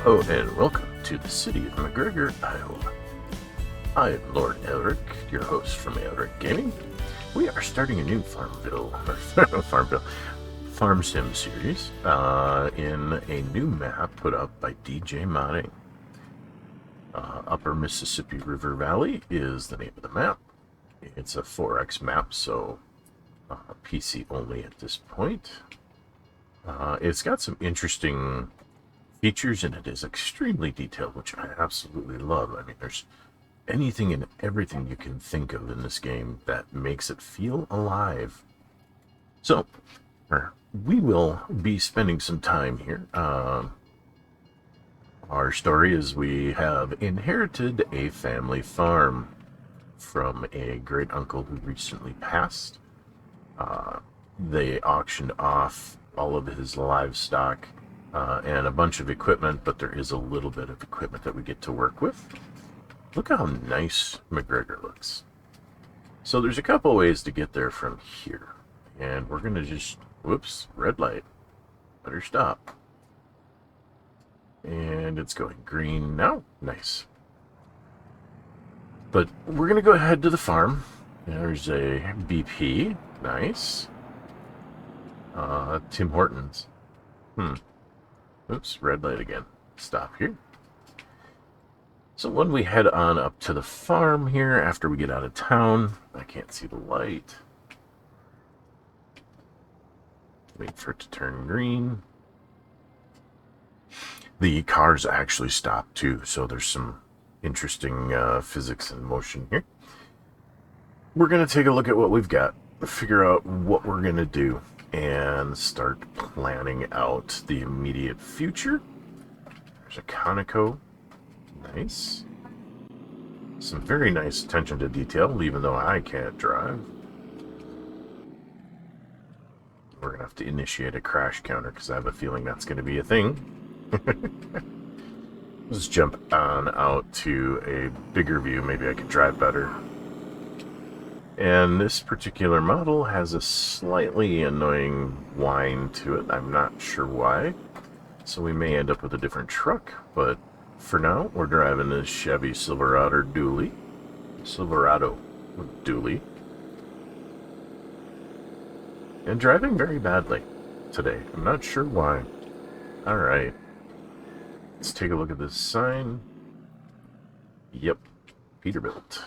Hello and welcome to the city of McGregor, Iowa. I am Lord Elric, your host from Elric Gaming. We are starting a new Farm Sim series in a new map put up by DJ Modding. Upper Mississippi River Valley is the name of the map. It's a 4X map, so PC only at this point. It's got some interesting features, and it is extremely detailed, which I absolutely love. I mean, there's anything and everything you can think of in this game that makes it feel alive. So, we will be spending some time here. Our story is we have inherited a family farm from a great uncle who recently passed. They auctioned off all of his livestock and a bunch of equipment, but there is a little bit of equipment that we get to work with. Look how nice McGregor looks. So there's a couple ways to get there from here, and we're gonna just, whoops, red light, better stop. And it's going green now. Nice. But we're gonna go ahead to the farm. There's a BP. Nice. Tim Hortons. Oops, red light again. Stop here. So when we head on up to the farm here, after we get out of town, I can't see the light. Wait for it to turn green. The cars actually stop too, so there's some interesting physics and motion here. We're going to take a look at what we've got, figure out what we're going to do, and start planning out the immediate future. There's a Conoco. Nice. Some very nice attention to detail, even though I can't drive. We're going to have to initiate a crash counter because I have a feeling that's going to be a thing. Let's jump on out to a bigger view. Maybe I could drive better. And this particular model has a slightly annoying whine to it. I'm not sure why. So we may end up with a different truck, but for now, we're driving this Chevy Silverado dually. And driving very badly today. I'm not sure why. Alright. Let's take a look at this sign. Yep. Peterbilt.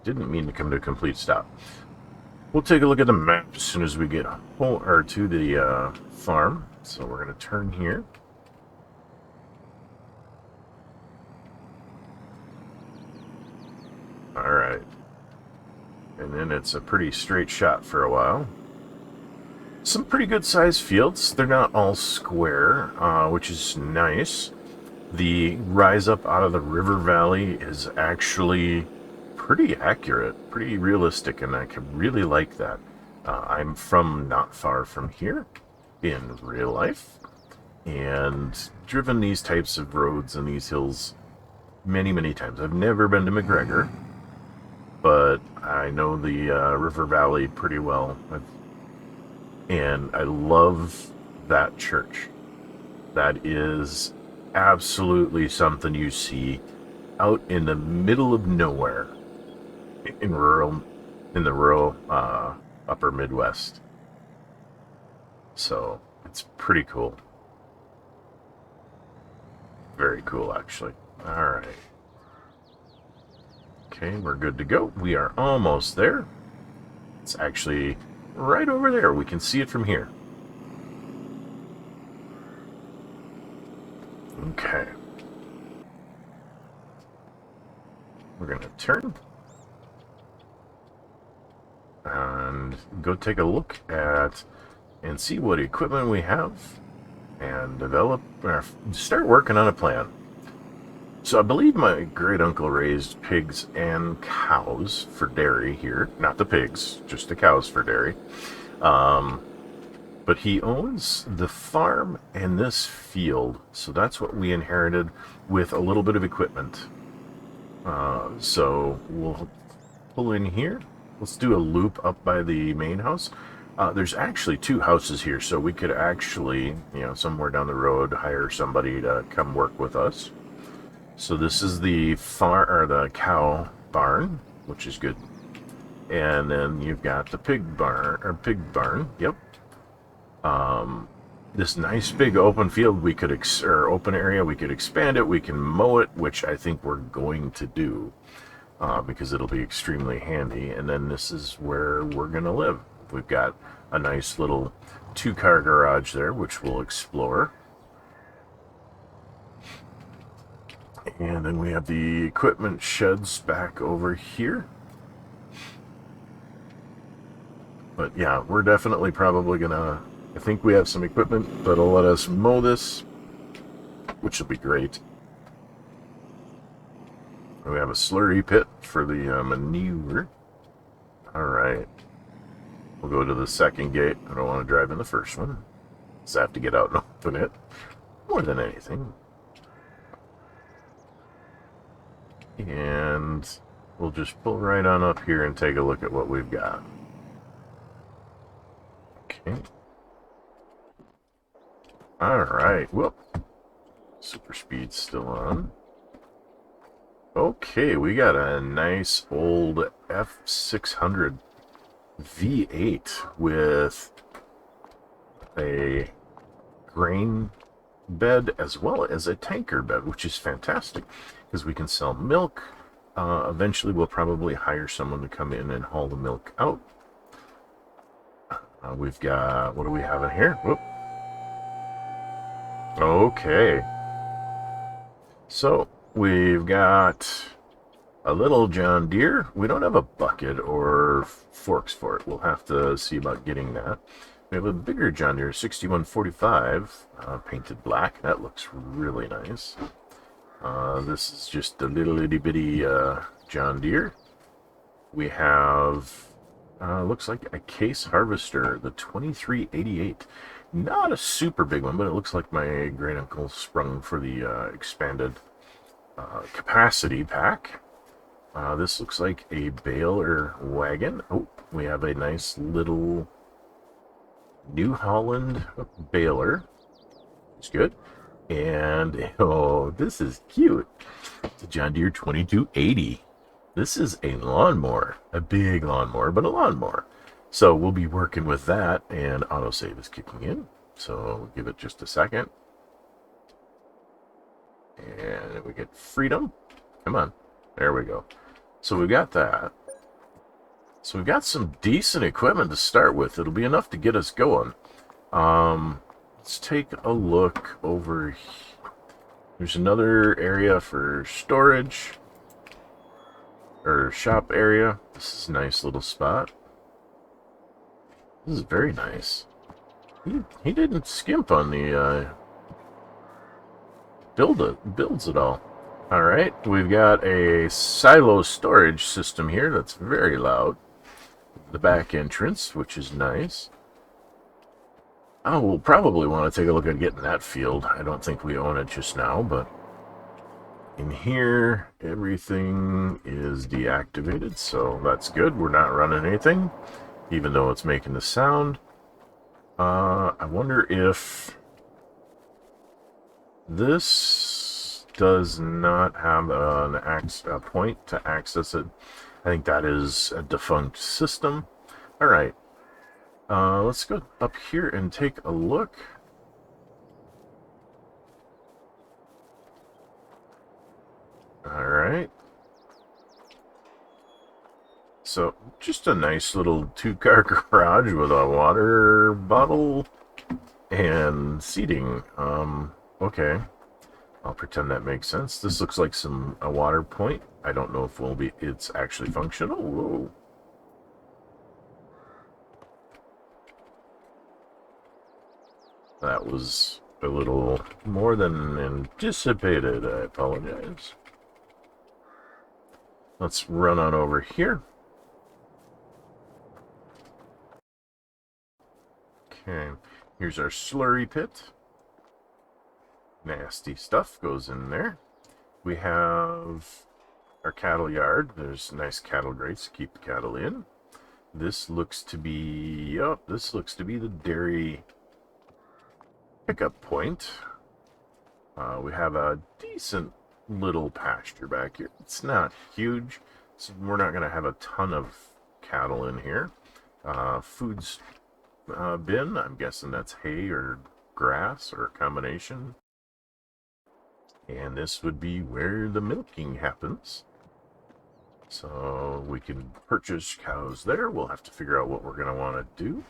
Didn't mean to come to a complete stop. We'll take a look at the map as soon as we get to the farm. So we're going to turn here. Alright. And then it's a pretty straight shot for a while. Some pretty good sized fields. They're not all square, which is nice. The rise up out of the river valley is actually pretty accurate, pretty realistic, and I could really like that. I'm from not far from here in real life, and driven these types of roads and these hills many times. I've never been to McGregor, but I know the river valley pretty well, and I love that church. That is absolutely something you see out in the middle of nowhere. In the rural upper Midwest. So it's pretty cool. Very cool, actually. All right. Okay, we're good to go. We are almost there. It's actually right over there. We can see it from here. Okay. We're going to turn and go take a look at and see what equipment we have and develop or start working on a plan. So I believe my great uncle raised pigs and cows for dairy here. Not the pigs, just the cows for dairy. But he owns the farm and this field, so that's what we inherited with a little bit of equipment. So we'll pull in here. Let's do a loop up by the main house. There's actually two houses here, so we could actually, somewhere down the road, hire somebody to come work with us. So this is the the cow barn, which is good. And then you've got the pig barn. Yep. This nice big open field or open area, we could expand it, we can mow it, which I think we're going to do, because it'll be extremely handy. And then this is where we're going to live. We've got a nice little 2-car garage there, which we'll explore. And then we have the equipment sheds back over here. But yeah, we're definitely probably gonna, I think we have some equipment that'll let us mow this, which will be great. We have a slurry pit for the manure. Alright. We'll go to the second gate. I don't want to drive in the first one. Just have to get out and open it. More than anything. And we'll just pull right on up here and take a look at what we've got. Okay. Alright, whoop. Super speed's still on. Okay, we got a nice old F600 V8 with a grain bed as well as a tanker bed, which is fantastic because we can sell milk. Eventually we'll probably hire someone to come in and haul the milk out. We've got, what do we have in here? Whoop. Okay. So we've got a little John Deere. We don't have a bucket or forks for it. We'll have to see about getting that. We have a bigger John Deere 6145, painted black. That looks really nice. This is just a little itty bitty John Deere. We have, looks like a case harvester, the 2388. Not a super big one, but it looks like my great uncle sprung for the expanded capacity pack. This looks like a baler wagon. Oh, we have a nice little New Holland baler. It's good. And, oh, this is cute. It's a John Deere 2280. This is a lawnmower. A big lawnmower, but a lawnmower. So we'll be working with that, and autosave is kicking in. So we'll give it just a second. And we get freedom. Come on. There we go. So we got that. So we've got some decent equipment to start with. It'll be enough to get us going. Let's take a look over here. There's another area for storage. Or shop area. This is a nice little spot. This is very nice. He didn't skimp on the builds at all. Alright, we've got a silo storage system here that's very loud. The back entrance, which is nice. Oh, we'll probably want to take a look at getting that field. I don't think we own it just now, but in here, everything is deactivated, so that's good. We're not running anything, even though it's making the sound. I wonder if this does not have a point to access it. I think that is a defunct system. Alright. Let's go up here and take a look. Alright. So, just a nice little 2-car garage with a water bottle and seating. Okay. I'll pretend that makes sense. This looks like a water point. I don't know if it's actually functional. Whoa. That was a little more than anticipated. I apologize. Let's run on over here. Okay, here's our slurry pit. Nasty stuff goes in there. We have our cattle yard. There's nice cattle grates to keep the cattle in. This looks to be, oh, this looks to be the dairy pickup point. We have a decent little pasture back here. It's not huge, so we're not going to have a ton of cattle in here. Food's bin, I'm guessing that's hay or grass or a combination. And this would be where the milking happens. So we can purchase cows there. We'll have to figure out what we're going to want to do.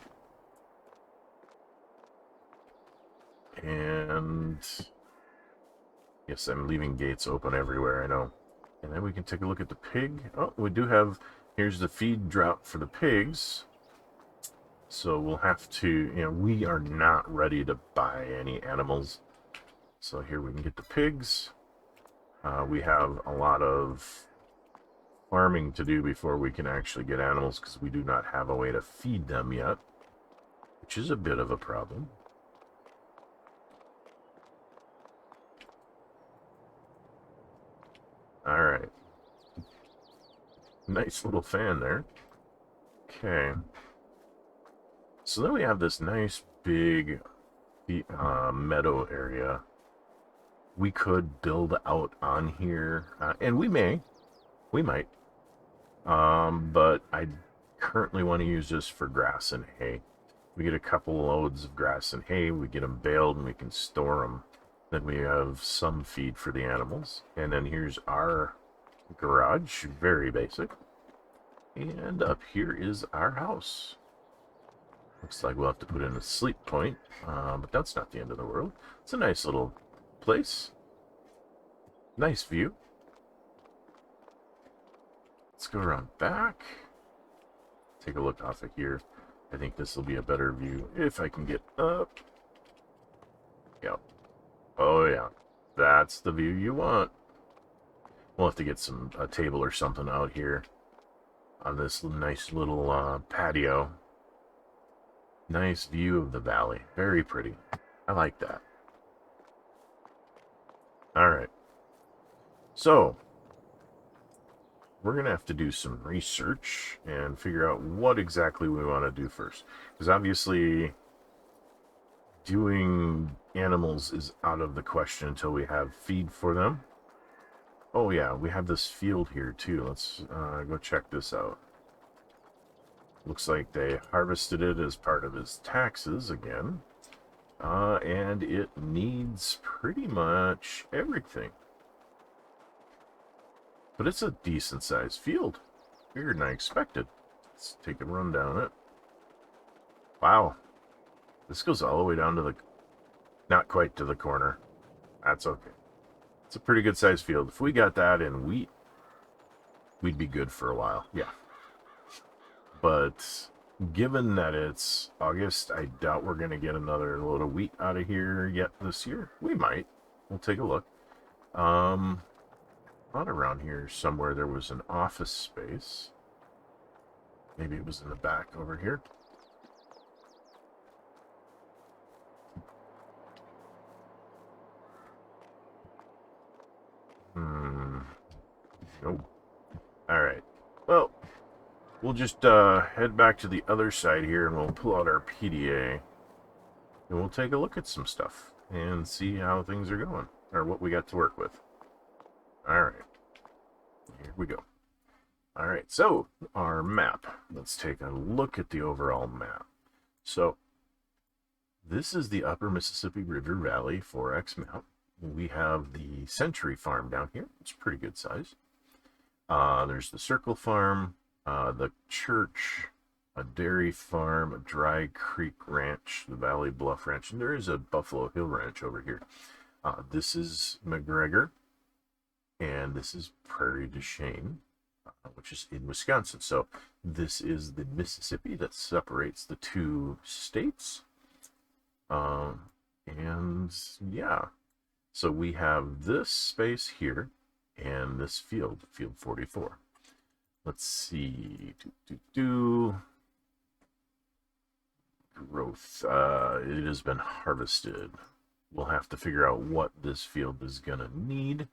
And yes, I'm leaving gates open everywhere, I know. And then we can take a look at the pig. Oh, we do have, here's the feed drop for the pigs. So we'll have to, we are not ready to buy any animals. So here we can get the pigs. We have a lot of farming to do before we can actually get animals because we do not have a way to feed them yet, which is a bit of a problem. All right. Nice little fan there. Okay. So then we have this nice big meadow area. We could build out on here, and we might. But I currently want to use this for grass and hay. We get a couple loads of grass and hay, we get them baled, and we can store them. Then we have some feed for the animals. And then here's our garage, very basic. And up here is our house. Looks like we'll have to put in a sleep point, but that's not the end of the world. It's a nice little place. Nice view. Let's go around back. Take a look off of here. I think this will be a better view if I can get up. Yep. Oh yeah, that's the view you want. We'll have to get a table or something out here on this nice little patio. Nice view of the valley. Very pretty. I like that. All right. So, we're going to have to do some research and figure out what exactly we want to do first. Because obviously, doing animals is out of the question until we have feed for them. Oh yeah, we have this field here too. Let's go check this out. Looks like they harvested it as part of his taxes again. And it needs pretty much everything. But it's a decent sized field. Bigger than I expected. Let's take a run down it. Wow. This goes all the way down to the... not quite to the corner. That's okay. It's a pretty good sized field. If we got that in wheat, we'd be good for a while. Yeah. But given that it's August, I doubt we're going to get another load of wheat out of here yet this year. We might. We'll take a look. Not around here somewhere there was an office space. Maybe it was in the back over here. Nope. Alright. Well, we'll just head back to the other side here and we'll pull out our PDA. And we'll take a look at some stuff and see how things are going. Or what we got to work with. Alright. Here we go. Alright, so our map. Let's take a look at the overall map. So, this is the Upper Mississippi River Valley 4X map. We have the Century Farm down here. It's pretty good size. There's the Circle Farm, the church, a dairy farm, a Dry Creek Ranch, the Valley Bluff Ranch, and there is a Buffalo Hill Ranch over here. This is McGregor, and this is Prairie du Chien, which is in Wisconsin. So this is the Mississippi that separates the two states. And yeah, so we have this space here and this field 44. Let's see, growth. It has been harvested. We'll have to figure out what this field is gonna need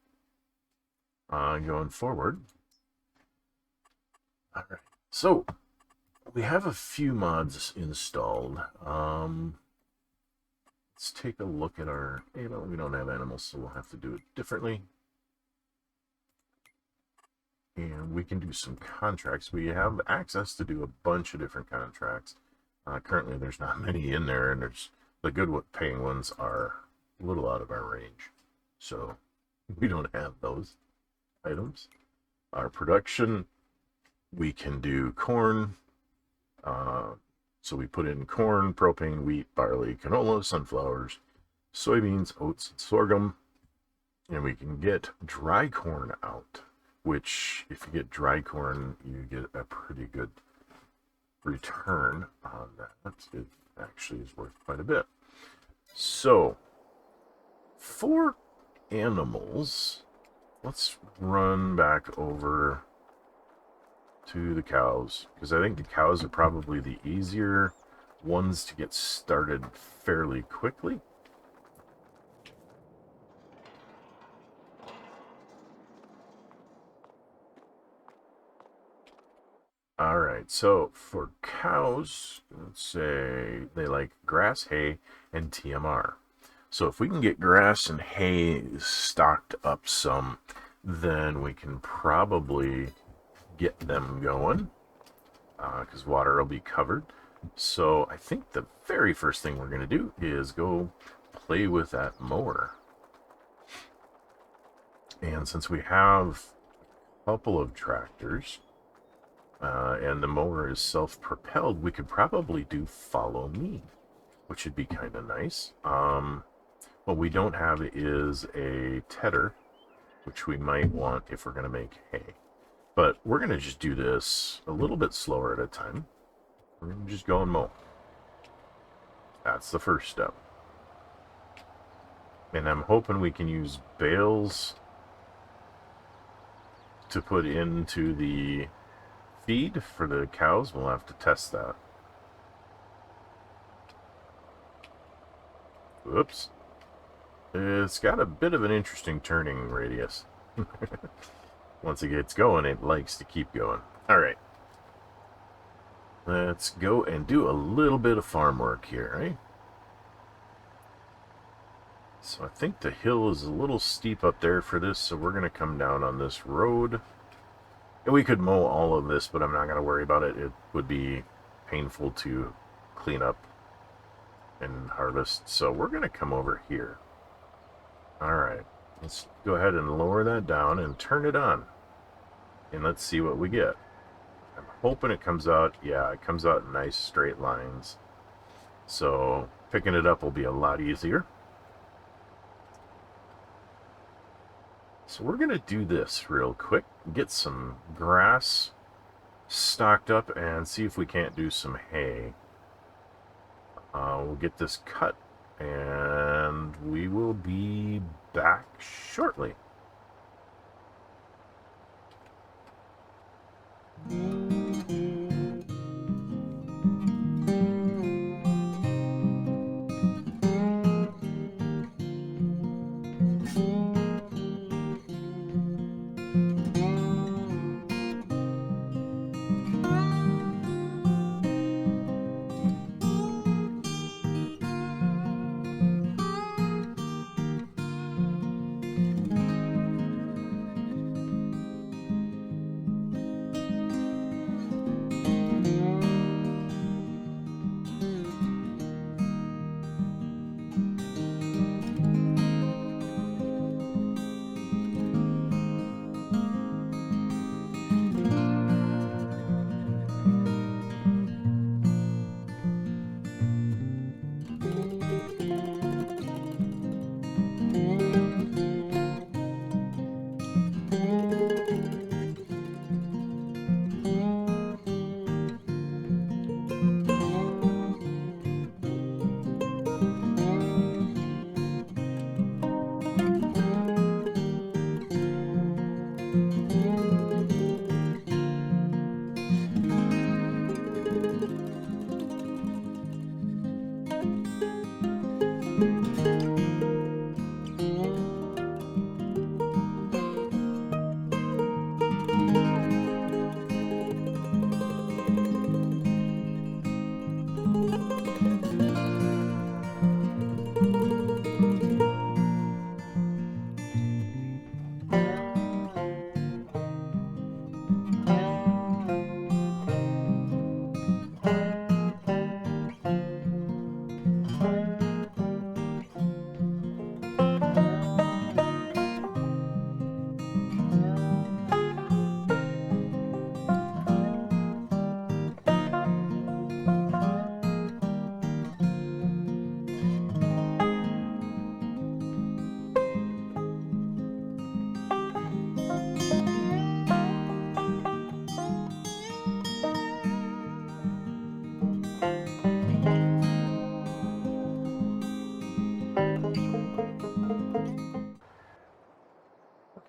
going forward. All right, so we have a few mods installed. Let's take a look at our, we don't have animals, so we'll have to do it differently. And we can do some contracts. We have access to do a bunch of different contracts. Currently, there's not many in there, and the good paying ones are a little out of our range. So we don't have those items. Our production, we can do corn. So we put in corn, propane, wheat, barley, canola, sunflowers, soybeans, oats, and sorghum. And we can get dry corn out, which if you get dry corn, you get a pretty good return on that. It actually is worth quite a bit. So for animals, let's run back over to the cows, because I think the cows are probably the easier ones to get started fairly quickly. All right, so for cows, let's say they like grass, hay, and TMR. So if we can get grass and hay stocked up some, then we can probably get them going, because water will be covered. So I think the very first thing we're going to do is go play with that mower. And since we have a couple of tractors, and the mower is self-propelled, we could probably do follow me, which would be kind of nice. What we don't have is a tedder, which we might want if we're going to make hay. But we're going to just do this a little bit slower at a time. We're going to just go and mow. That's the first step. And I'm hoping we can use bales to put into the feed for the cows. We'll have to test that. Whoops. It's got a bit of an interesting turning radius. Once it gets going, it likes to keep going. Alright. Let's go and do a little bit of farm work here, right? So I think the hill is a little steep up there for this, so we're going to come down on this road. And we could mow all of this, but I'm not going to worry about it. It would be painful to clean up and harvest. So we're going to come over here. Alright. Let's go ahead and lower that down and turn it on. And let's see what we get. I'm hoping it comes out, yeah, it comes out in nice straight lines. So picking it up will be a lot easier. So we're going to do this real quick. Get some grass stocked up and see if we can't do some hay. We'll get this cut and we will be back shortly.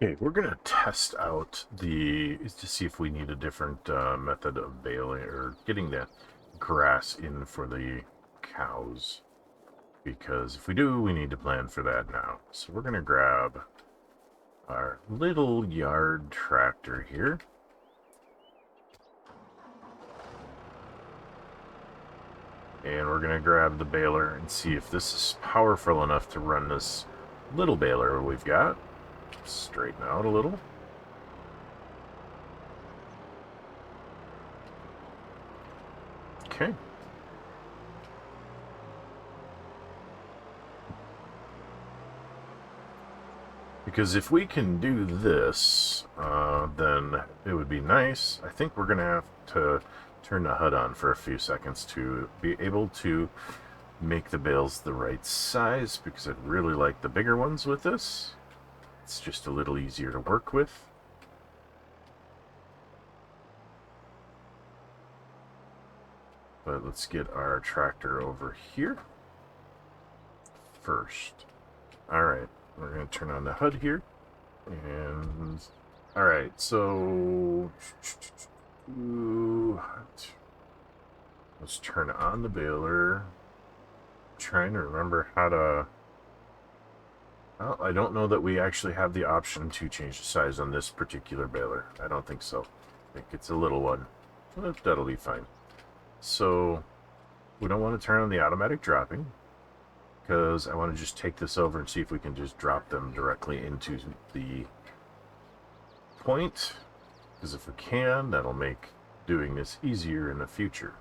Okay, we're going to test out to see if we need a different method of baling or getting that grass in for the cows. Because if we do, we need to plan for that now. So we're going to grab our little yard tractor here. And we're going to grab the baler and see if this is powerful enough to run this little baler we've got. Straighten out a little. Okay. Because if we can do this, then it would be nice. I think we're going to have to turn the HUD on for a few seconds to be able to make the bales the right size, because I'd really like the bigger ones with this. It's just a little easier to work with. But let's get our tractor over here first. Alright, we're going to turn on the HUD here. And alright, so let's turn on the baler. I'm trying to remember how to... Well, I don't know that we actually have the option to change the size on this particular baler. I don't think so. I think it's a little one. But that'll be fine. So we don't want to turn on the automatic dropping, because I want to just take this over and see if we can just drop them directly into the point. Because if we can, that'll make doing this easier in the future.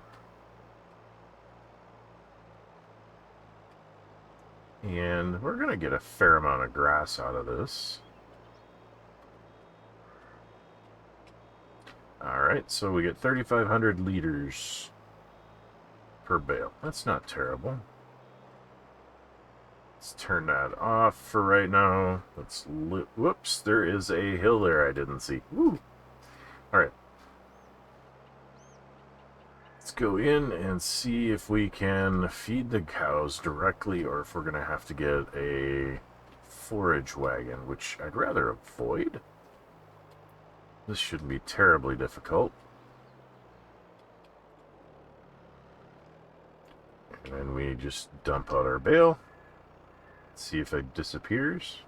And we're going to get a fair amount of grass out of this. Alright, so we get 3,500 liters per bale. That's not terrible. Let's turn that off for right now. Let's whoops, there is a hill there I didn't see. Woo! Alright. Let's go in and see if we can feed the cows directly, or if we're going to have to get a forage wagon, which I'd rather avoid. This shouldn't be terribly difficult. And then we just dump out our bale. See if it disappears.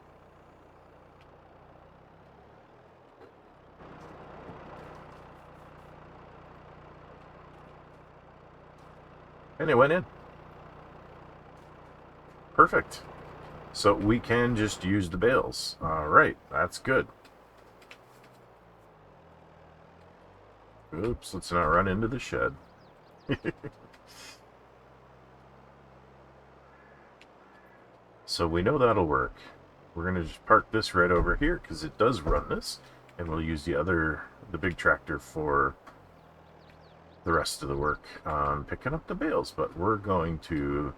And it went in. Perfect. So we can just use the bales. Alright, that's good. Oops, let's not run into the shed. So we know that'll work. We're going to just park this right over here, because it does run this. And we'll use the big tractor for the rest of the work on picking up the bales. But we're going to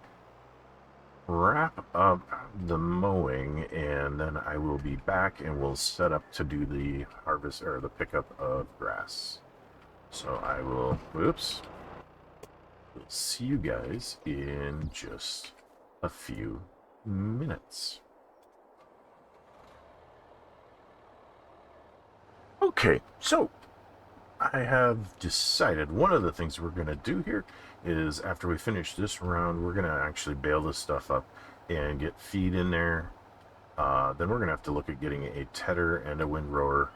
wrap up the mowing, and then I will be back and we'll set up to do the harvest, or the pickup of grass. So I will, whoops, we'll see you guys in just a few minutes. Okay, so I have decided one of the things we're going to do here is, after we finish this round, we're going to actually bale this stuff up and get feed in there. Then we're going to have to look at getting a tedder and a windrower.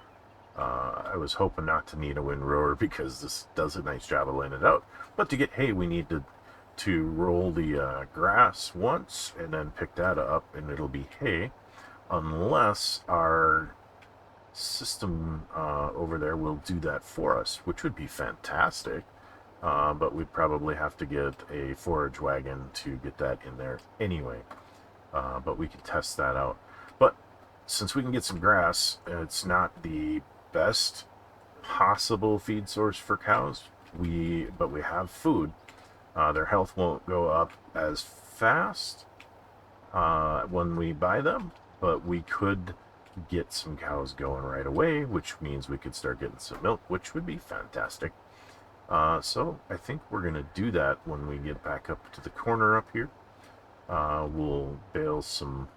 I was hoping not to need a windrower, because this does a nice job of laying it out. But to get hay, we need to roll the grass once and then pick that up, and it'll be hay, unless our system over there will do that for us, which would be fantastic. But we'd probably have to get a forage wagon to get that in there anyway. But we can test that out. But since we can get some grass, it's not the best possible feed source for cows. But we have food. Their health won't go up as fast when we buy them, but we could get some cows going right away, which means we could start getting some milk, which would be fantastic. So I think we're going to do that when we get back up to the corner up here. We'll bale some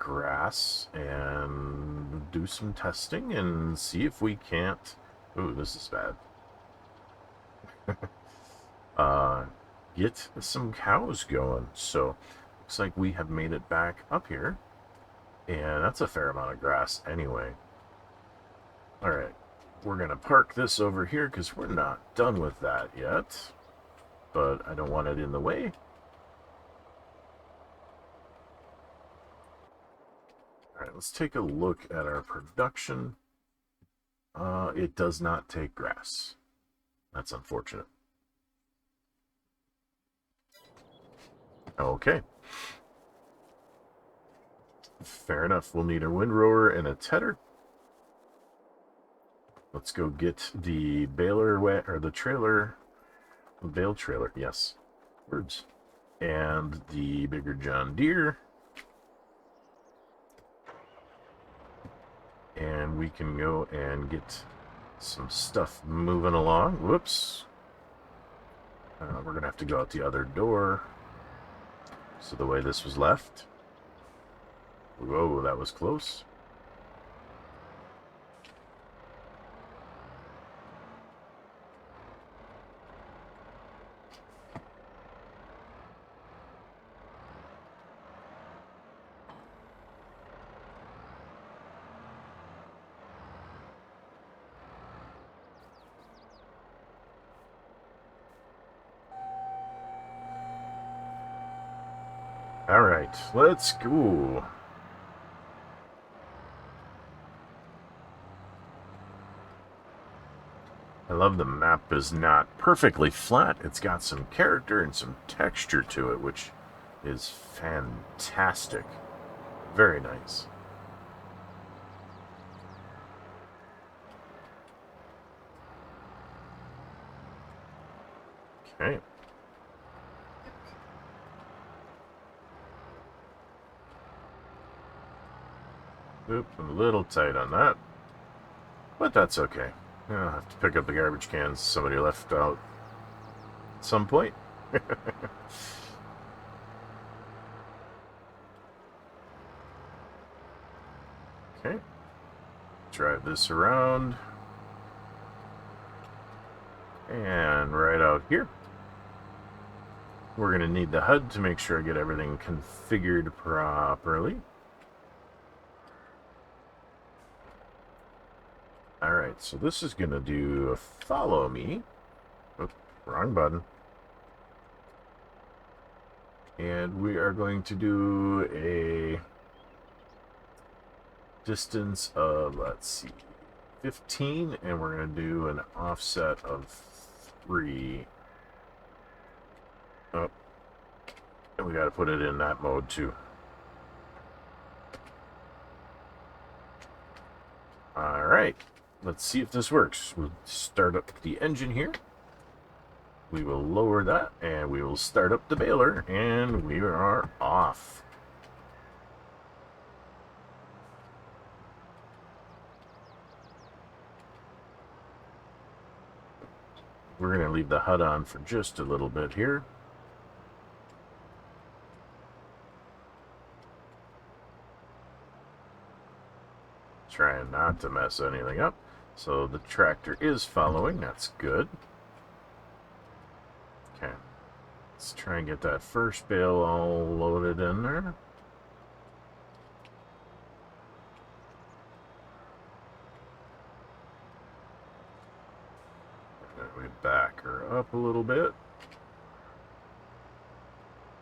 grass and do some testing and see if we can't... Ooh, this is bad. Get some cows going. So, looks like we have made it back up here. And that's a fair amount of grass anyway. Alright, we're going to park this over here because we're not done with that yet. But I don't want it in the way. Alright, let's take a look at our production. It does not take grass. That's unfortunate. Okay. Fair enough. We'll need a windrower and a tedder. Let's go get the baler or the trailer. The bale trailer, yes. Words. And the bigger John Deere. And we can go and get some stuff moving along. Whoops. We're going to have to go out the other door. So the way this was left. Whoa, that was close. Alright, let's go. I love the map is not perfectly flat. It's got some character and some texture to it, which is fantastic. Very nice. Okay. Oop, I'm a little tight on that. But that's okay. I'll have to pick up the garbage cans somebody left out at some point. Okay. Drive this around. And right out here. We're going to need the HUD to make sure I get everything configured properly. Alright, so this is going to do a follow me. Oops, wrong button. And we are going to do a distance of, let's see, 15, and we're going to do an offset of 3. Oh, and we got to put it in that mode too. Alright. Let's see if this works. We'll start up the engine here. We will lower that, and we will start up the baler, and we are off. We're going to leave the HUD on for just a little bit here. Trying not to mess anything up. So the tractor is following. That's good. Okay. Let's try and get that first bale all loaded in there. And we back her up a little bit.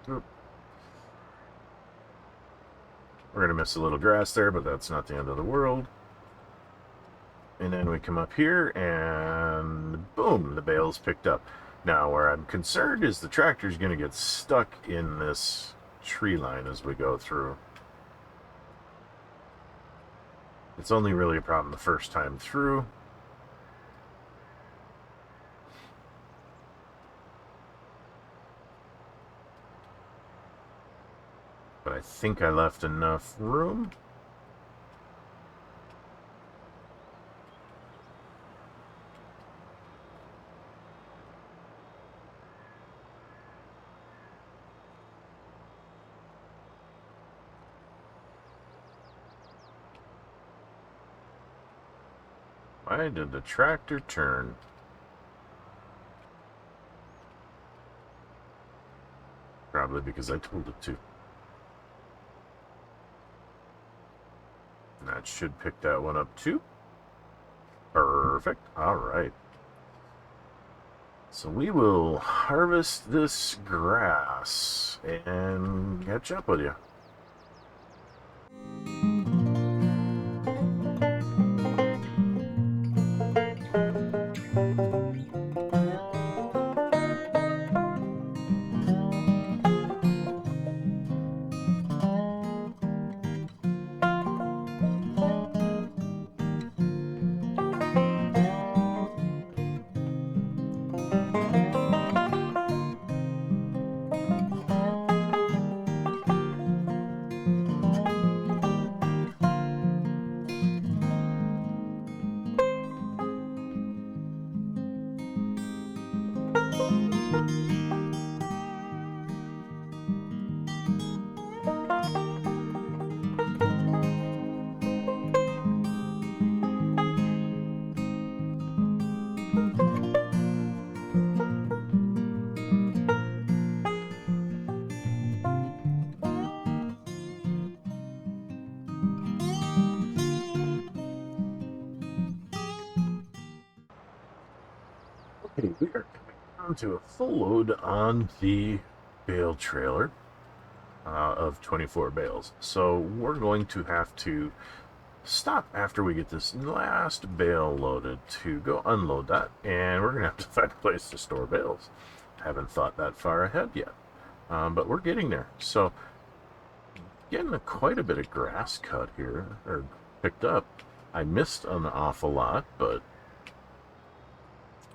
Oop. We're going to miss a little grass there, but that's not the end of the world. And then we come up here, and boom, the bale's picked up. Now, where I'm concerned is the tractor's going to get stuck in this tree line as we go through. It's only really a problem the first time through. But I think I left enough room. Why did the tractor turn? Probably because I told it to. And that should pick that one up too. Perfect. All right. So we will harvest this grass and catch up with you. Okay, we are coming down to a full load on the bale trailer of 24 bales. So we're going to have to stop after we get this last bale loaded to go unload that, and we're going to have to find a place to store bales. Haven't thought that far ahead yet, but we're getting there. So getting quite a bit of grass cut here, or picked up. I missed an awful lot, but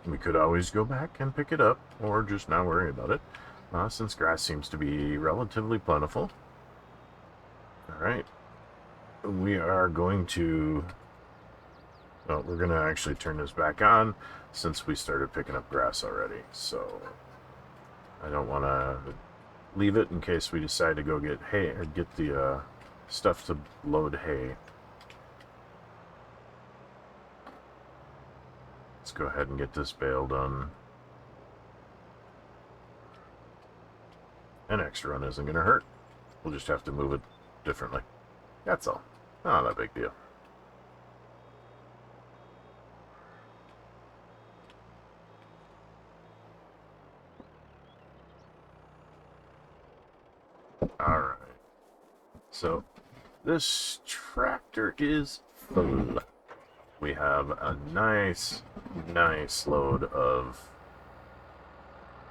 we could always go back and pick it up, or just not worry about it, since grass seems to be relatively plentiful. Alright, we are going to, well, we're going to actually turn this back on since we started picking up grass already, so I don't want to leave it in case we decide to go get hay, or get the stuff to load hay. Let's go ahead and get this bale done. An extra run isn't going to hurt. We'll just have to move it differently. That's all. Not a big deal. Alright. So, this tractor is full. We have a nice load of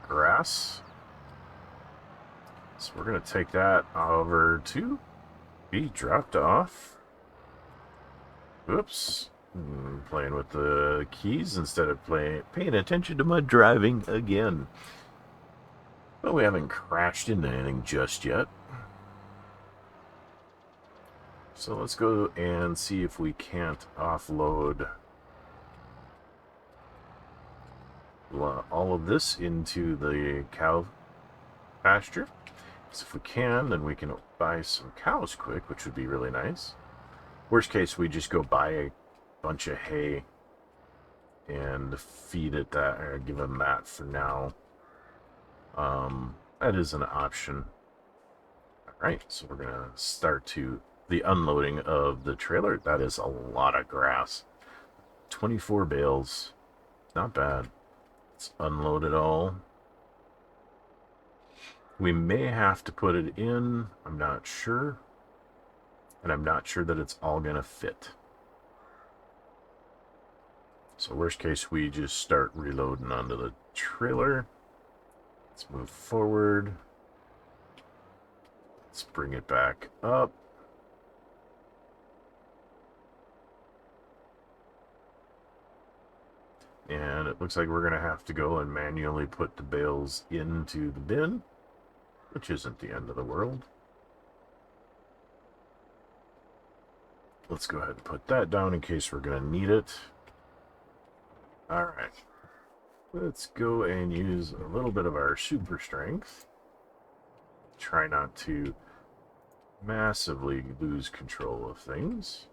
grass. So we're going to take that over to be dropped off. Oops. Playing with the keys instead of paying attention to my driving again. But we haven't crashed into anything just yet. So let's go and see if we can't offload all of this into the cow pasture. So if we can, then we can buy some cows quick, which would be really nice. Worst case, we just go buy a bunch of hay and feed it that, or give them that for now. That is an option. Alright, so we're going to start to the unloading of the trailer. That is a lot of grass. 24 bales. Not bad. Let's unload it all. We may have to put it in. I'm not sure. And I'm not sure that it's all going to fit. So worst case, we just start reloading onto the trailer. Let's move forward. Let's bring it back up. And it looks like we're going to have to go and manually put the bales into the bin, which isn't the end of the world. Let's go ahead and put that down in case we're going to need it. Alright. Let's go and use a little bit of our super strength. Try not to massively lose control of things.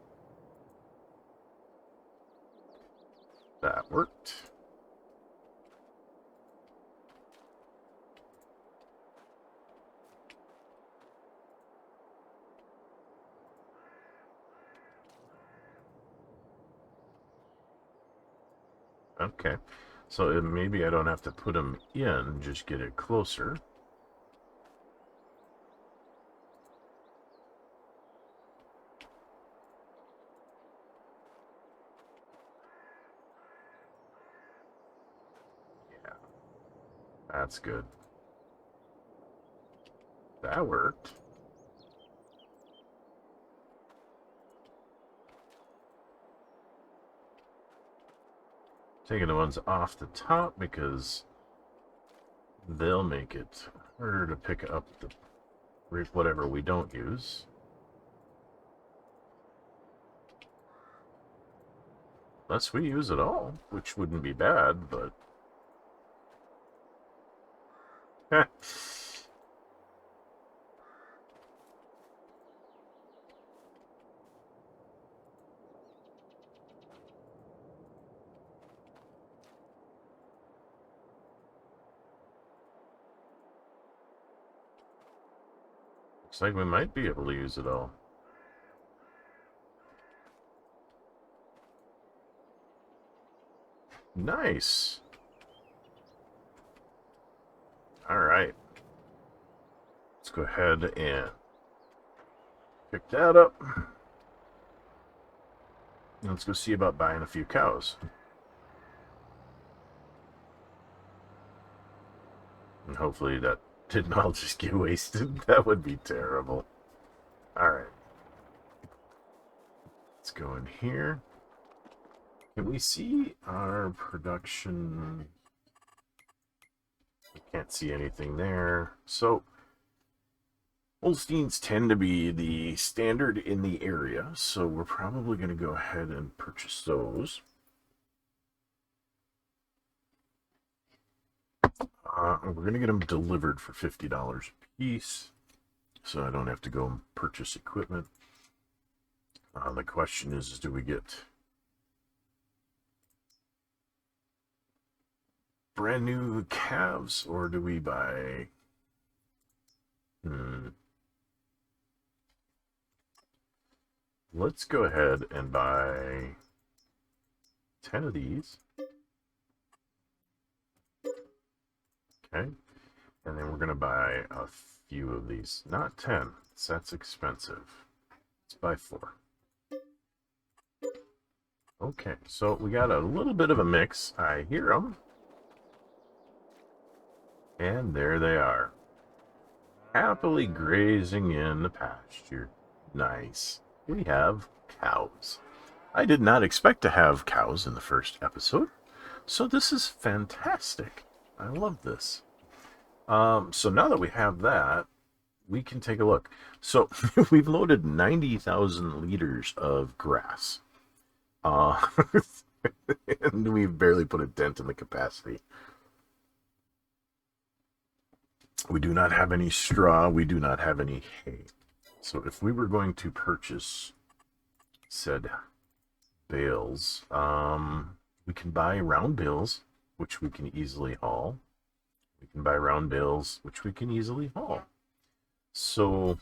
That worked. Okay, so maybe I don't have to put them in, just get it closer. Yeah, that's good. That worked. Taking the ones off the top because they'll make it harder to pick up the whatever we don't use. Unless we use it all, which wouldn't be bad, but... Looks like we might be able to use it all. Nice. All right. Let's go ahead and pick that up. Let's go see about buying a few cows. And hopefully that didn't all just get wasted. That would be terrible. Alright. Let's go in here. Can we see our production? We can't see anything there. So, Holsteins tend to be the standard in the area, so we're probably going to go ahead and purchase those. We're going to get them delivered for $50 a piece, so I don't have to go and purchase equipment. The question is do we get brand new calves, or do we buy... Let's go ahead and buy 10 of these. Okay. And then we're going to buy a few of these. Not 10. That's expensive. Let's buy 4. Okay, so we got a little bit of a mix. I hear them. And there they are. Happily grazing in the pasture. Nice. We have cows. I did not expect to have cows in the first episode, so this is fantastic. I love this. So now that we have that, we can take a look. So we've loaded 90,000 liters of grass. And we've barely put a dent in the capacity. We do not have any straw. We do not have any hay. So if we were going to purchase said bales, we can buy round bales, which we can easily haul. We can buy round bales, which we can easily haul. So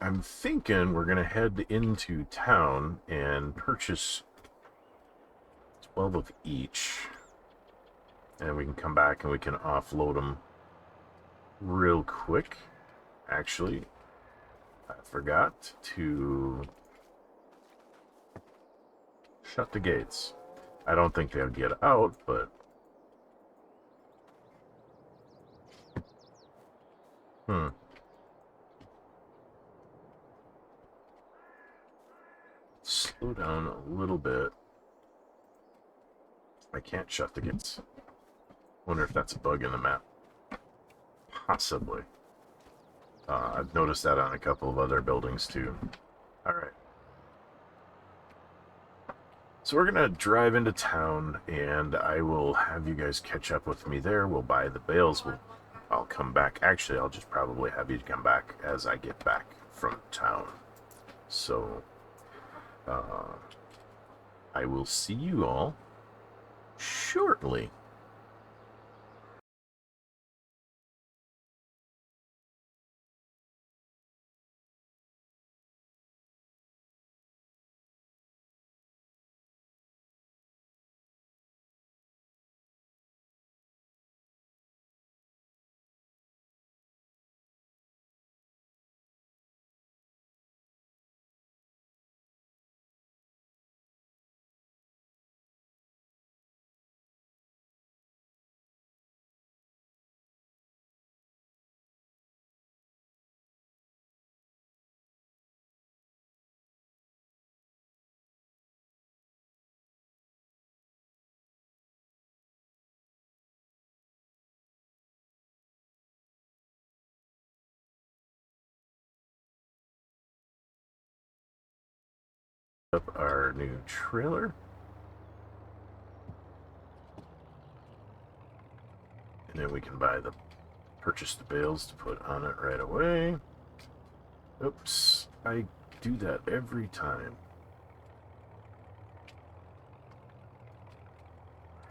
I'm thinking we're going to head into town and purchase 12 of each. And we can come back and we can offload them real quick. Actually, I forgot to shut the gates. I don't think they'll get out, but... Slow down a little bit. I can't shut the gates. Wonder if that's a bug in the map. Possibly. I've noticed that on a couple of other buildings too. Alright. So we're going to drive into town, and I will have you guys catch up with me there. We'll buy the bales. I'll come back. Actually, I'll just probably have you come back as I get back from town. So, I I will see you all shortly. Up our new trailer. And then we can purchase the bales to put on it right away. Oops, I do that every time.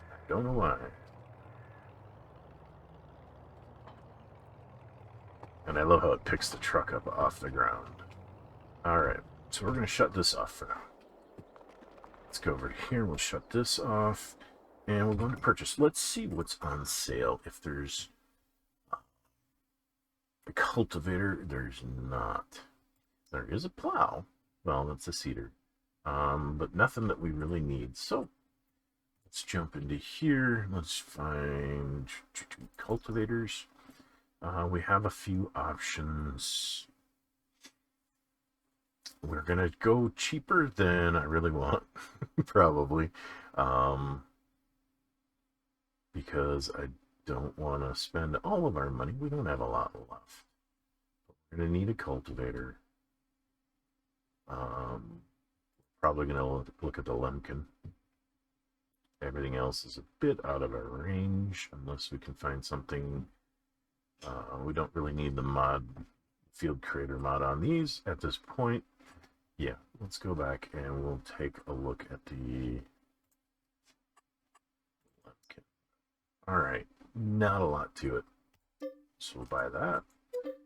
I don't know why. And I love how it picks the truck up off the ground. Alright, so we're going to shut this off for now. Let's go over here, we'll shut this off, and we're going to purchase. Let's see what's on sale. If there's a cultivator, there's not. There is a plow. Well, that's a seeder. But nothing that we really need. So let's jump into here. Let's find cultivators. We have a few options. We're gonna go cheaper than I really want, probably, because I don't want to spend all of our money. We don't have a lot left. We're gonna need a cultivator. Probably gonna look at the Lemkin. Everything else is a bit out of our range, unless we can find something. We don't really need the field creator mod on these at this point. Yeah, let's go back and we'll take a look at the Lemkin. Alright, not a lot to it. So we'll buy that.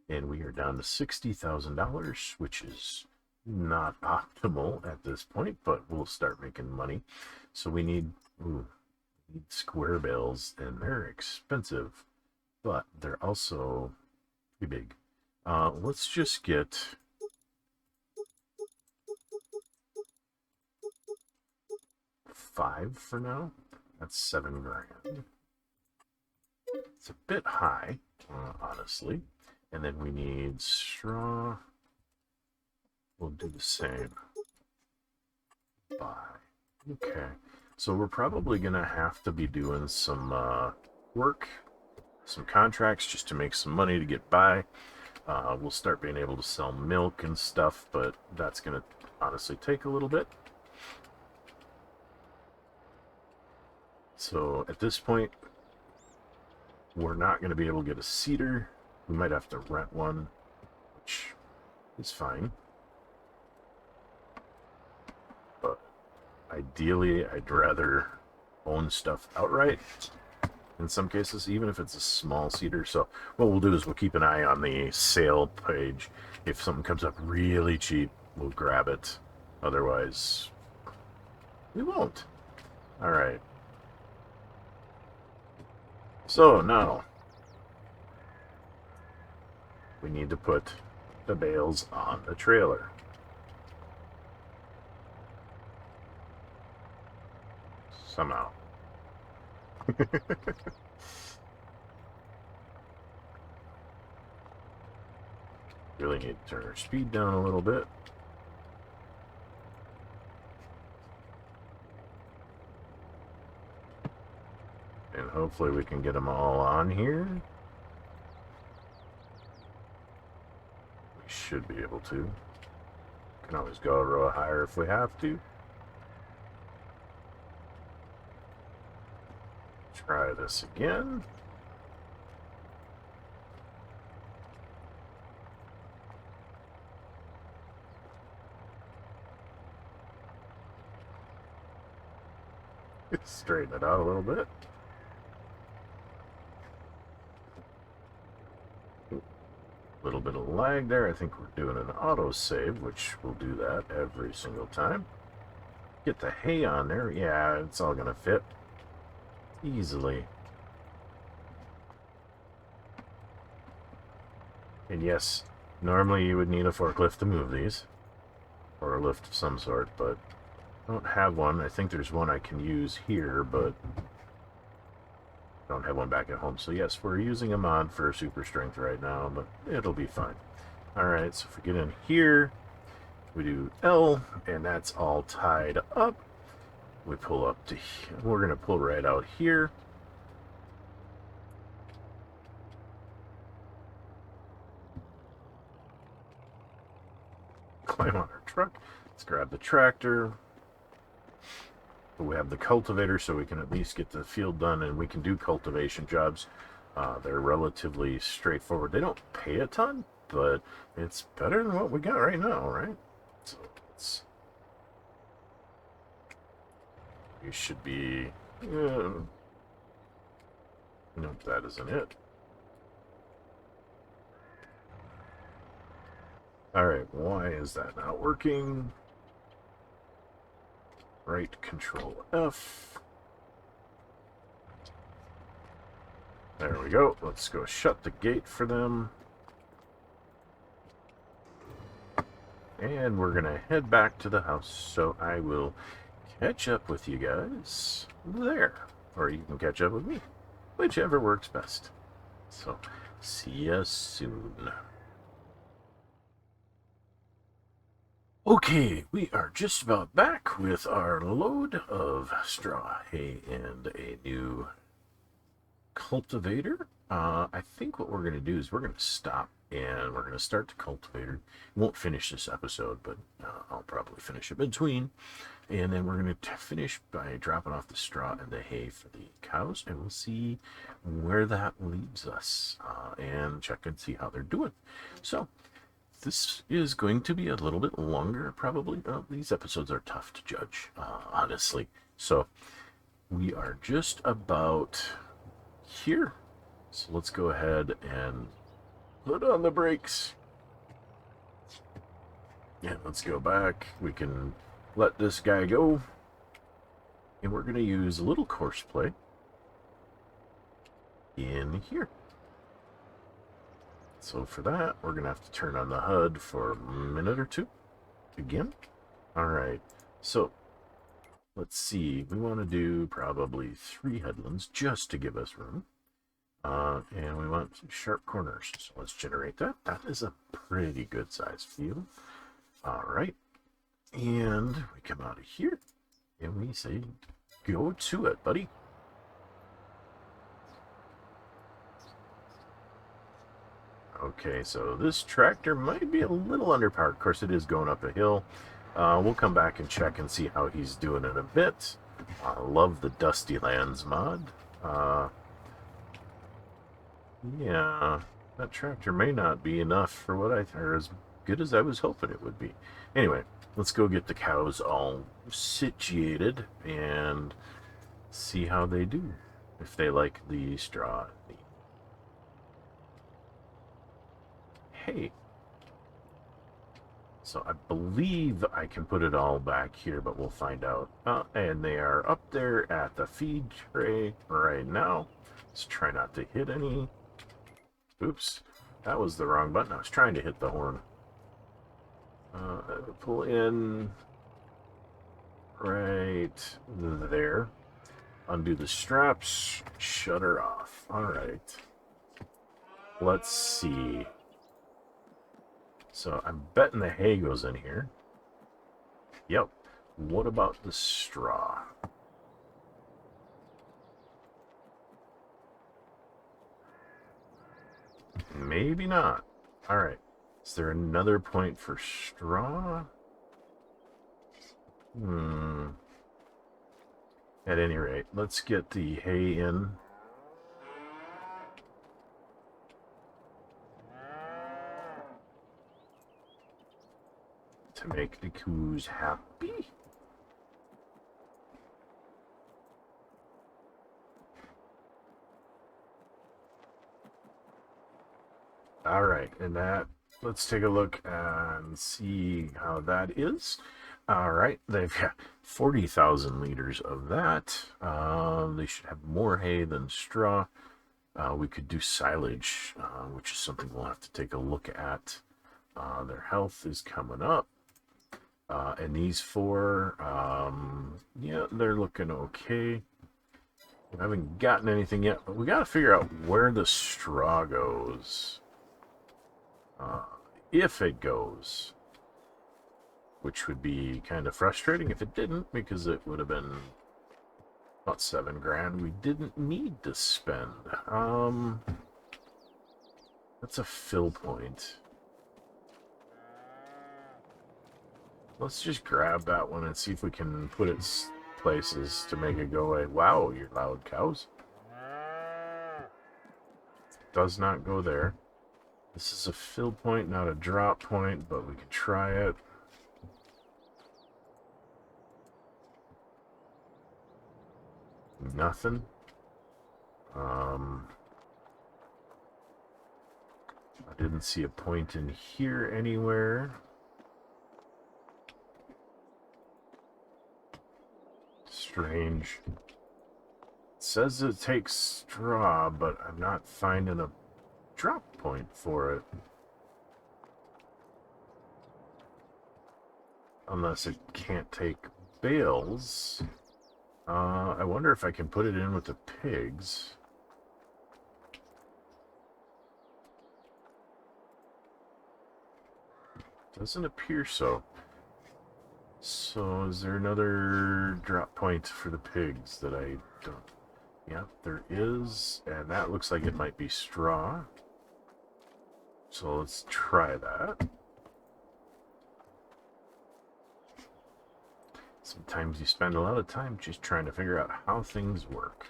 And we are down to $60,000, which is not optimal at this point, but we'll start making money. So we need square bales, and they're expensive, but they're also pretty big. Let's just get 5 for now. That's $7 grand. It's a bit high, honestly. And then we need straw. We'll do the same. Buy. Okay. So we're probably going to have to be doing some work, some contracts, just to make some money to get by. We'll start being able to sell milk and stuff, but that's going to honestly take a little bit. So at this point, we're not going to be able to get a seeder. We might have to rent one, which is fine. But ideally, I'd rather own stuff outright in some cases, even if it's a small seeder. So what we'll do is we'll keep an eye on the sale page. If something comes up really cheap, we'll grab it. Otherwise, we won't. All right. So now we need to put the bales on the trailer. Somehow. Really need to turn our speed down a little bit. And hopefully we can get them all on here. We should be able to. Can always go a row higher if we have to. Try this again. Straighten it out a little bit. A little bit of lag there. I think we're doing an auto save, which will do that every single time. Get the hay on there. Yeah, it's all going to fit easily. And yes, normally you would need a forklift to move these, or a lift of some sort, but I don't have one. I think there's one I can use here, but I don't have one back at home. So yes, we're using a mod for super strength right now, but it'll be fine. Alright, so if we get in here, we do L, and that's all tied up. We pull up to here. We're going to pull right out here. Climb on our truck. Let's grab the tractor. We have the cultivator, so we can at least get the field done, and we can do cultivation jobs. They're relatively straightforward. They don't pay a ton, but it's better than what we got right now, right? So it's... You should be... Nope, that isn't it. Alright, why is that not working? Right, Control F. There we go. Let's go shut the gate for them. And we're going to head back to the house, so I will catch up with you guys there. Or you can catch up with me, whichever works best. So, see ya soon. Okay, we are just about back with our load of straw, hay, and a new cultivator. I think what we're going to do is we're going to stop and we're going to start the cultivator. Won't finish this episode, but I'll probably finish it between. And then we're going to finish by dropping off the straw and the hay for the cows, and we'll see where that leads us and check and see how they're doing. So, this is going to be a little bit longer, probably. These episodes are tough to judge, honestly. So, we are just about here. So, let's go ahead and put on the brakes. And let's go back. We can let this guy go. And we're going to use a little course play in here. So for that, we're going to have to turn on the HUD for a minute or two. Again. Alright, so let's see. We want to do probably 3 headlands just to give us room. And we want some sharp corners. So let's generate that. That is a pretty good size field. Alright. And we come out of here. And we say, go to it, buddy. Okay, so this tractor might be a little underpowered. Of course, it is going up a hill. We'll come back and check and see how he's doing in a bit. I love the Dusty Lands mod. Yeah, that tractor may not be enough for what or as good as I was hoping it would be. Anyway, let's go get the cows all situated and see how they do. If they like the straw. Hey. So I believe I can put it all back here, but we'll find out. And they are up there at the feed tray right now. Let's try not to hit any. Oops, that was the wrong button. I was trying to hit the horn. Pull in right there. Undo the straps. Shut her off. All right. Let's see. So I'm betting the hay goes in here. Yep. What about the straw? Maybe not. All right. Is there another point for straw? At any rate, let's get the hay in. To make the coos happy. All right, and that, let's take a look and see how that is. All right, they've got 40,000 liters of that. They should have more hay than straw. We could do silage, which is something we'll have to take a look at. Their health is coming up. And these four, yeah, they're looking okay. We haven't gotten anything yet, but we got to figure out where the straw goes. If it goes. Which would be kind of frustrating if it didn't, because it would have been about $7,000 we didn't need to spend. That's a fill point. Let's just grab that one and see if we can put it places to make it go away. Wow, you loud cows. Does not go there. This is a fill point, not a drop point, but we can try it. Nothing. I didn't see a point in here anywhere. Strange. It says it takes straw, but I'm not finding a drop point for it. Unless it can't take bales. I wonder if I can put it in with the pigs. Doesn't appear so. So is there another drop point for the pigs that I don't... Yeah, there is, and that looks like it might be straw. So let's try that. Sometimes you spend a lot of time just trying to figure out how things work.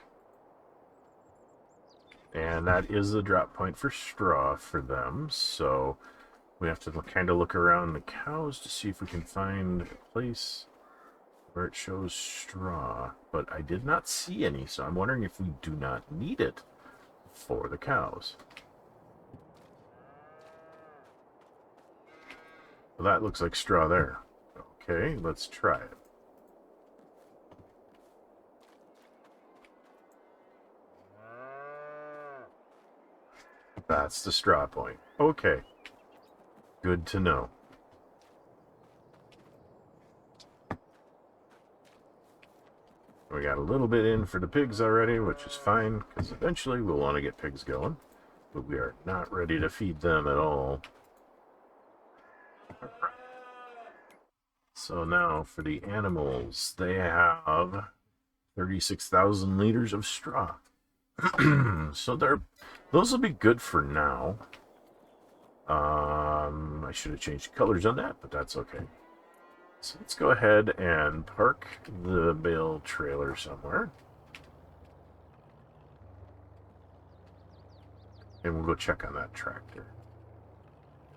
And that is the drop point for straw for them, so we have to kind of look around the cows to see if we can find a place where it shows straw. But I did not see any, so I'm wondering if we do not need it for the cows. Well, that looks like straw there. Okay, let's try it. That's the straw point. Okay. Good to know. We got a little bit in for the pigs already, which is fine, because eventually we'll want to get pigs going. But we are not ready to feed them at all. So now for the animals, they have 36,000 liters of straw. So those will be good for now. I should have changed colors on that, but that's okay. So let's go ahead and park the bale trailer somewhere. And we'll go check on that tractor.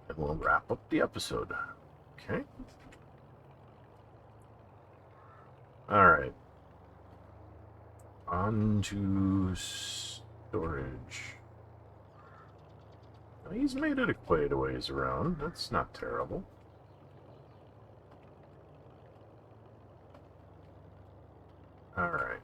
And we'll wrap up the episode. Okay. Alright. On to storage. He's made it quite a ways around. That's not terrible. Alright.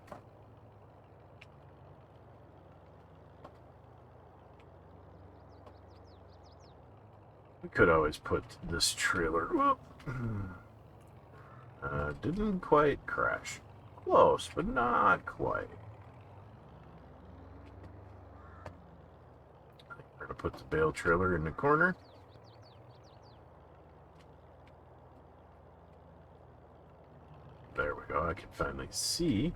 We could always put this trailer... Whoop. Didn't quite crash. Close, but not quite. We're going to put the bale trailer in the corner. There we go. I can finally see.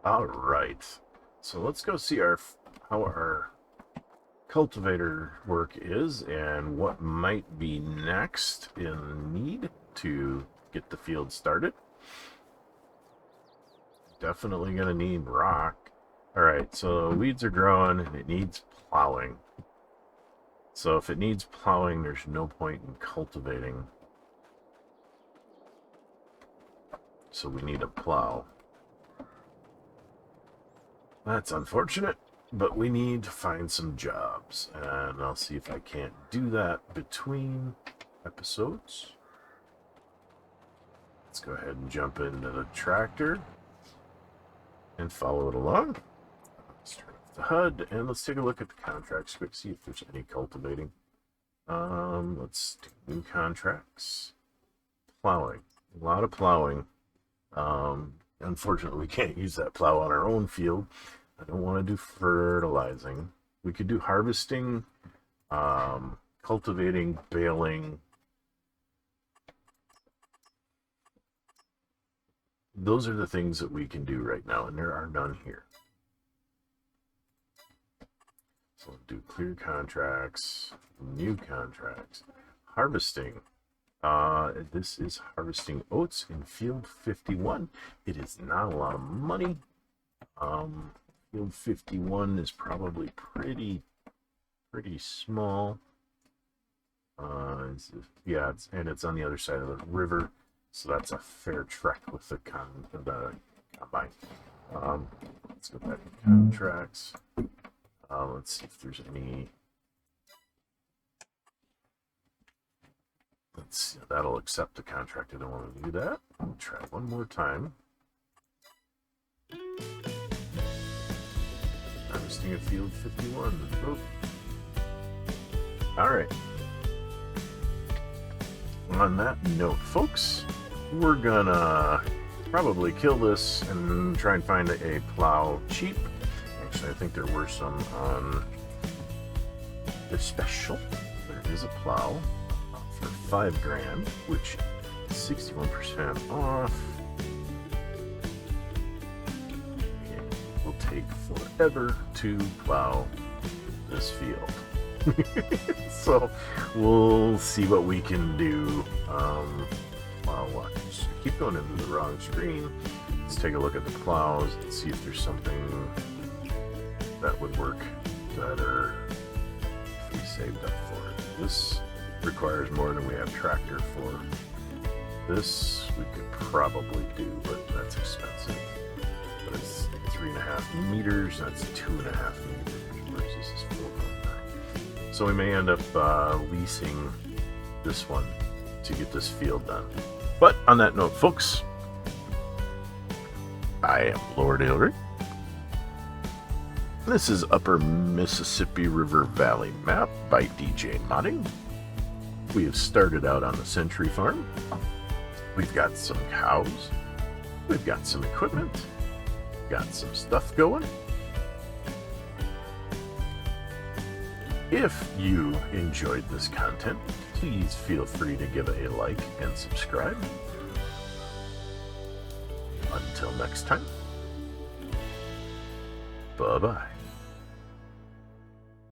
All right. So let's go see how our cultivator work is and what might be next in need to get the field started. Definitely gonna need rock. Alright, so weeds are growing and it needs plowing. So if it needs plowing, there's no point in cultivating. So we need a plow. That's unfortunate, but we need to find some jobs. And I'll see if I can't do that between episodes. Let's go ahead and jump into the tractor and follow it along. Let's turn off the HUD and let's take a look at the contracts quick, see if there's any cultivating. Let's do new contracts. Plowing. A lot of plowing. Unfortunately, we can't use that plow on our own field. I don't want to do fertilizing. We could do harvesting, cultivating, baling. Those are the things that we can do right now, and there are none here. So we'll do clear contracts, new contracts, harvesting. This is harvesting oats in field 51. It is not a lot of money. Field 51 is probably pretty small. Yeah, it's on the other side of the river, so that's a fair trek with the combine. Let's go back to contracts. Let's see if there's any. Let's see, that'll accept the contract. I don't want to do that. I'll try one more time. Harvesting at field 51. Oh. All right. On that note, folks, we're gonna probably kill this and try and find a plow cheap. Actually, I think there were some on the special. There is a plow for $5,000, which is 61% off. It will take forever to plow this field. So we'll see what we can do. Watch. Keep going into the wrong screen. Let's take a look at the plows and see if there's something that would work better if we saved up for it. This requires more than we have tractor for. This we could probably do, but that's expensive. But it's 3.5 meters, that's 2.5 meters, whereas this is 4.9. So we may end up leasing this one to get this field done. But on that note, folks, I am Lord Ailry. This is Upper Mississippi River Valley Map by DJ Modding. We have started out on the Century Farm. We've got some cows. We've got some equipment. Got some stuff going. If you enjoyed this content, please feel free to give it a like and subscribe. Until next time, bye-bye.